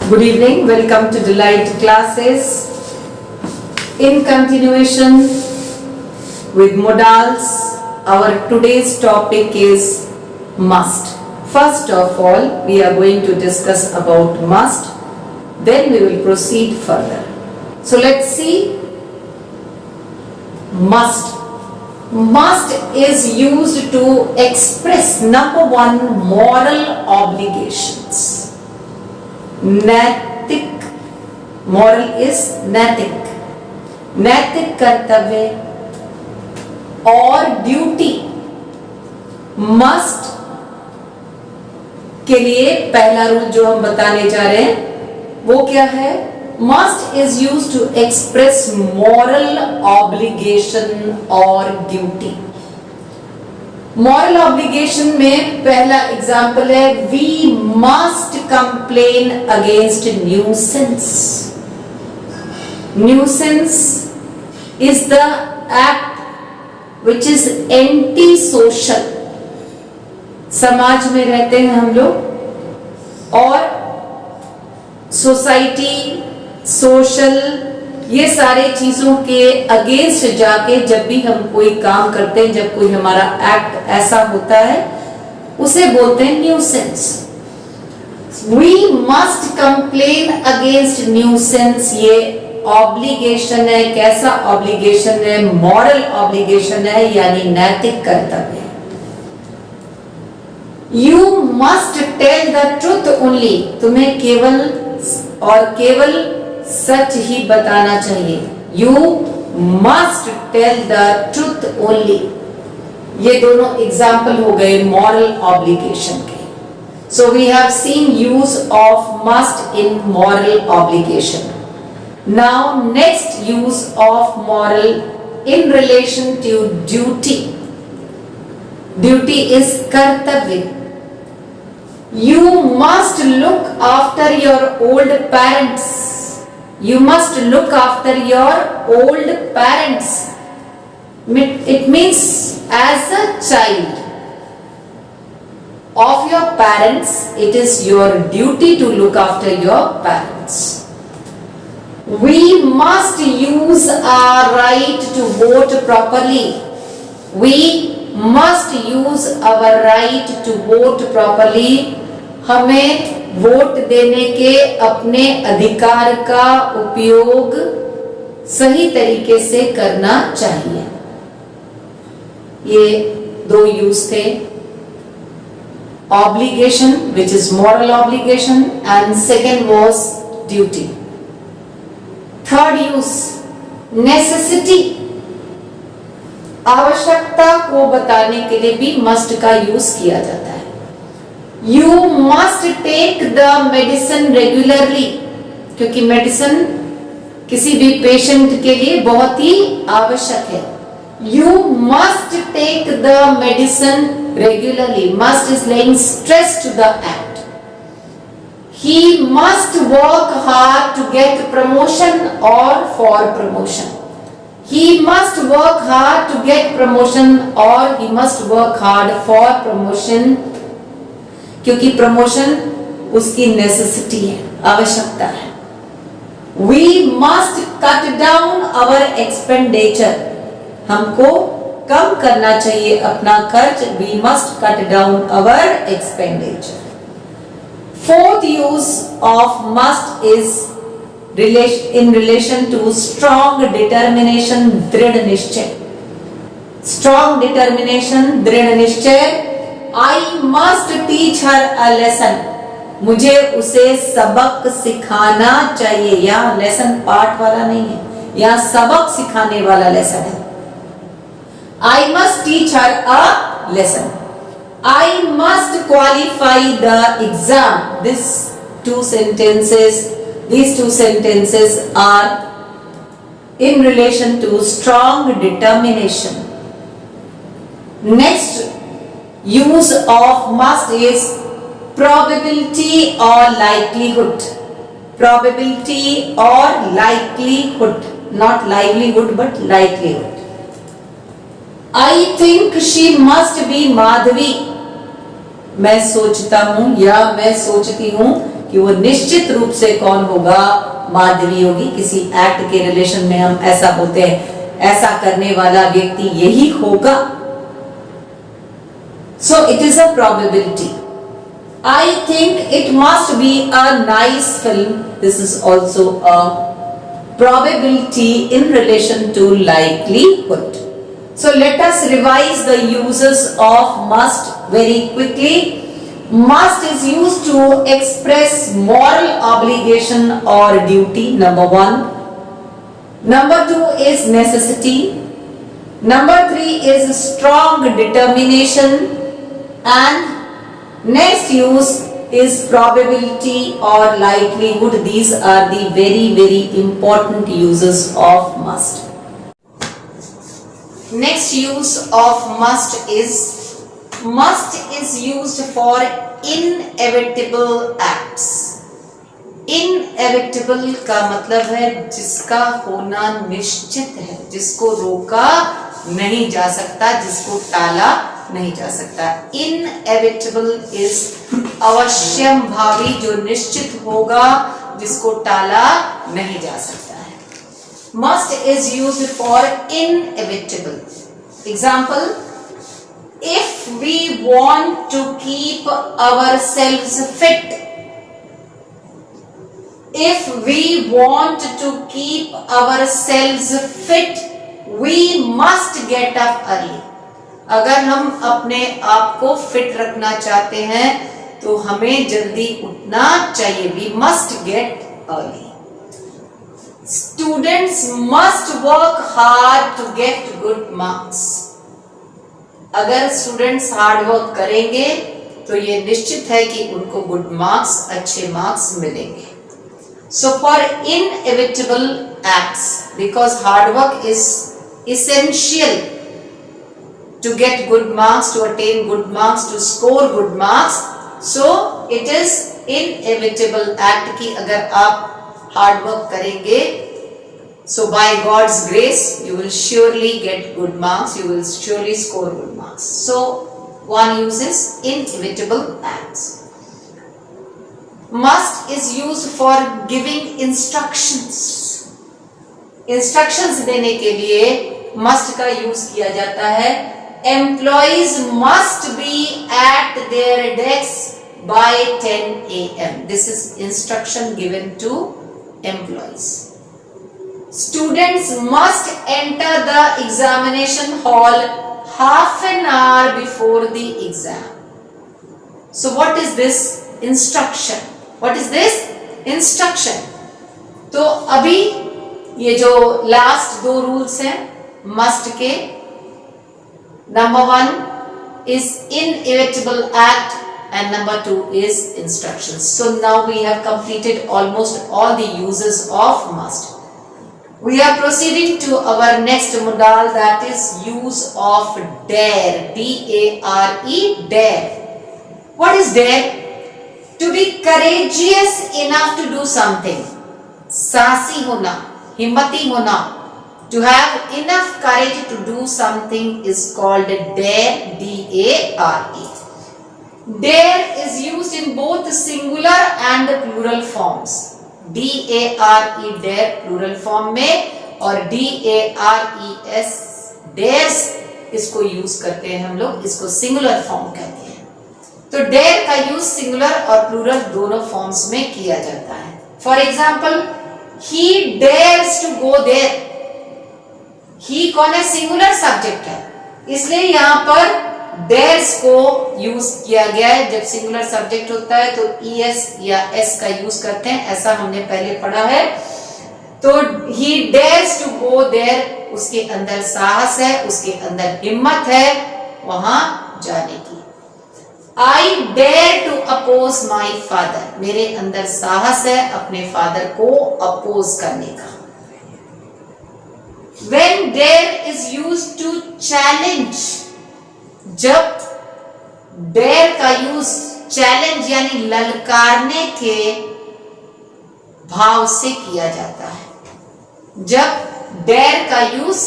Good evening, welcome to Delight Classes. In continuation with modals, our today's topic is must. First of all, we are going to discuss about must, then we will proceed further. So let's see. Must. Must is used to express number one, moral obligations. नैतिक, moral is नैतिक, नैतिक कर्तव्य और duty. Must के लिए पहला rule जो हम बताने जा रहे हैं वो क्या है? Must is used to express moral obligation और ड्यूटी। मॉरल ऑब्लिगेशन में पहला एग्जाम्पल है we must complain against nuisance. Nuisance is the act which is anti social. समाज में रहते हैं हम लोग और सोसाइटी, सोशल, ये सारे चीजों के अगेंस्ट जाके जब भी हम कोई काम करते हैं, जब कोई हमारा एक्ट ऐसा होता है उसे बोलते हैं nuisance. We must complain against nuisance. ये ऑब्लिगेशन है। कैसा ऑब्लिगेशन है? मॉरल ऑब्लिगेशन है, यानी नैतिक कर्तव्य। You must tell the truth only. तुम्हें केवल और केवल सच ही बताना चाहिए। You must tell the truth only. ये दोनों एग्जाम्पल हो गए मॉरल ऑब्लिगेशन के। So we have seen use of must in moral obligation. Now next use of moral in relation to duty. Duty is कर्तव्य। You must look after your old parents. You must look after your old parents. It means as a child of your parents, it is your duty to look after your parents. We must use our right to vote properly. We must use our right to vote properly. हमें vote देने के अपने अधिकार का उपयोग सही तरीके से करना चाहिए। ये दो यूज थे। Obligation which is moral obligation and second was duty. Third use necessity. आवश्यकता को बताने के लिए भी मस्ट का यूज किया जाता है। You must take the medicine regularly, क्योंकि मेडिसिन किसी भी पेशेंट के लिए बहुत ही आवश्यक है। You must take the medicine regularly. Must is laying stress to the act. He must work hard to get promotion or for promotion. He must work hard to get promotion or he must work hard for promotion, क्योंकि promotion उसकी necessity है, आवश्यकता है। We must cut down our expenditure. हमको कम करना चाहिए अपना खर्च। We must cut down our expenditure. Fourth use of must is in relation to strong determination, दृढ़ निश्चय। Strong determination, दृढ़ निश्चय। I must teach her a lesson. मुझे उसे सबक सिखाना चाहिए। यहाँ लेसन पाठ वाला नहीं है, यहाँ सबक सिखाने वाला लेसन है। I must teach her a lesson. I must qualify the exam. These two sentences are in relation to strong determination. Next use of must is probability or likelihood. Probability or likelihood, not livelihood but likelihood. I think she must be Madhavi. मैं सोचता हूं या मैं सोचती हूं कि वो निश्चित रूप से कौन होगा, माधवी होगी। किसी एक्ट के रिलेशन में हम ऐसा होते हैं, ऐसा करने वाला व्यक्ति यही होगा। So it is a probability. I think it must be a nice film. This is also a probability in relation to likelihood. So let us revise the uses of must very quickly. Must is used to express moral obligation or duty, number 1. Number 2 is necessity. Number 3 is strong determination. And next use is probability or likelihood. These are the very, very important uses of must. Next use of must is used for inevitable acts. Inevitable का मतलब है जिसका होना निश्चित है, जिसको रोका नहीं जा सकता, जिसको टाला नहीं जा सकता। Inevitable is अवश्यम भावी, जो निश्चित होगा, जिसको टाला नहीं जा सकता है। Must is used for inevitable. Example: if we want to keep ourselves fit, if we want to keep ourselves fit, we must get up early. अगर हम अपने आप को फिट रखना चाहते हैं तो हमें जल्दी उठना चाहिए। We must get early. Students must work hard to get good marks. अगर स्टूडेंट्स हार्ड वर्क करेंगे तो ये निश्चित है कि उनको गुड मार्क्स, अच्छे मार्क्स मिलेंगे। So for inevitable acts, because hard work is essential to get good marks, to attain good marks, to score good marks, so it is inevitable act कि अगर आप hard work करेंगे, so by God's grace you will surely get good marks, you will surely score good marks. So one uses inevitable acts. Must is used for giving instructions. Instructions देने के लिए must का use किया जाता है। Employees must be at their desks by 10 a.m. This is instruction given to employees. Students must enter the examination hall half an hour before the exam. So what is this instruction? What is this instruction? तो अभी ये जो last दो rules हैं must के, number 1 is inevitable act and number 2 is instructions. So now we have completed almost all the uses of must. We are proceeding to our next modal, that is use of dare. D-A-R-E, dare. What is dare? To be courageous enough to do something. साहसी होना, हिम्मती होना. To have enough courage to do something is called dare. D-A-R-E. Dare is used in both singular and plural forms. D-A-R-E, dare plural form में, और D-A-R-E-S, dares, इसको use करते हैं हम लोग, इसको सिंगुलर फॉर्म कहते हैं। तो डेयर का यूज सिंगुलर और प्लूरल दोनों फॉर्म्स में किया जाता है। For example, he dares to go there. ही कौन है? सिंगुलर सब्जेक्ट है, इसलिए यहाँ पर dares को यूज किया गया है। जब सिंगुलर सब्जेक्ट होता है तो es या s का यूज करते हैं, ऐसा हमने पहले पढ़ा है। तो he dares to go there, उसके अंदर साहस है, उसके अंदर हिम्मत है वहां जाने की। I dare to oppose my father, मेरे अंदर साहस है अपने फादर को अपोज करने का। When dare is used to challenge, जब dare का यूज चैलेंज यानी ललकारने के भाव से किया जाता है। जब dare का यूज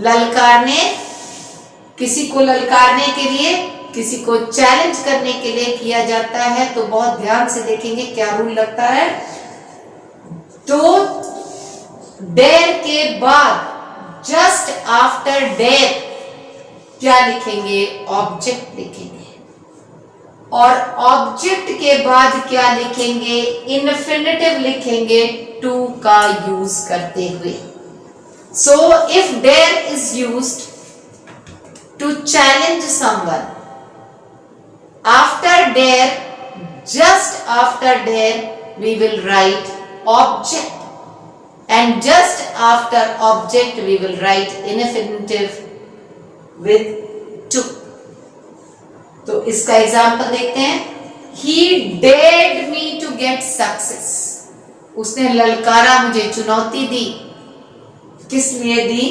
ललकारने, किसी को ललकारने के लिए किसी को चैलेंज करने के लिए किया जाता है तो बहुत ध्यान से देखेंगे क्या रूल लगता है। तो डेयर के बाद जस्ट आफ्टर डेयर क्या लिखेंगे? ऑब्जेक्ट लिखेंगे। और ऑब्जेक्ट के बाद क्या लिखेंगे? इन्फिनिटिव लिखेंगे टू का यूज करते हुए। So if dare is used to challenge someone, after dare, just after dare, we will write object, and just after object we will write infinitive with to। तो इसका एग्जाम्पल देखते हैं। He dared me to get success, उसने ललकारा, मुझे चुनौती दी। किस लिए दी?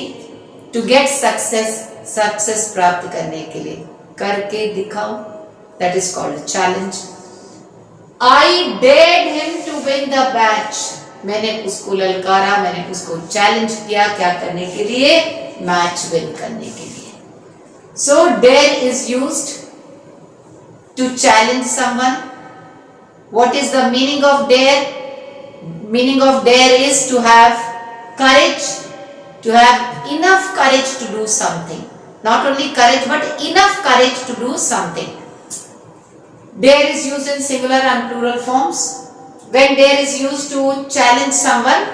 To get success, सक्सेस प्राप्त करने के लिए। करके दिखाओ, that is called challenge। I dared him to win the match, मैंने उसको ललकारा, मैंने उसको चैलेंज किया, क्या करने के लिए? मैच विन करने के लिए। So dare is used to challenge someone। What is the meaning of dare? Meaning of dare is to have courage, to have enough courage to do something। Not only courage but enough courage to do something। Dare is used in singular and plural forms. When dare is used to challenge someone,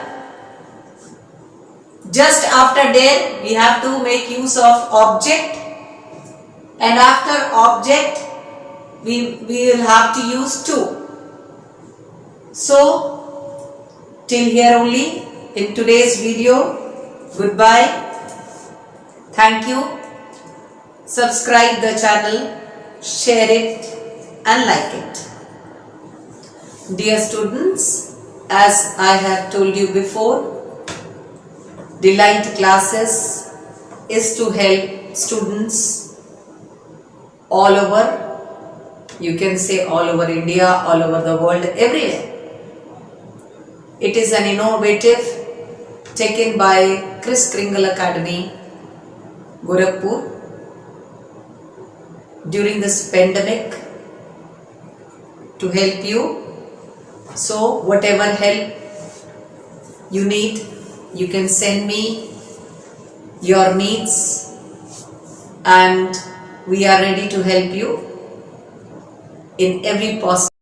just after dare we have to make use of object, and after object we will have to use to। So till here only in today's video. Goodbye. Thank you. Subscribe the channel, share it and like it। Dear students, as I have told you before, Delight Classes is to help students all over, you can say all over India, all over the world, everywhere। It is an innovative taken by Kris Kringle Academy, Gorakhpur, during this pandemic to help you। So whatever help you need, you can send me your needs and we are ready to help you in every possible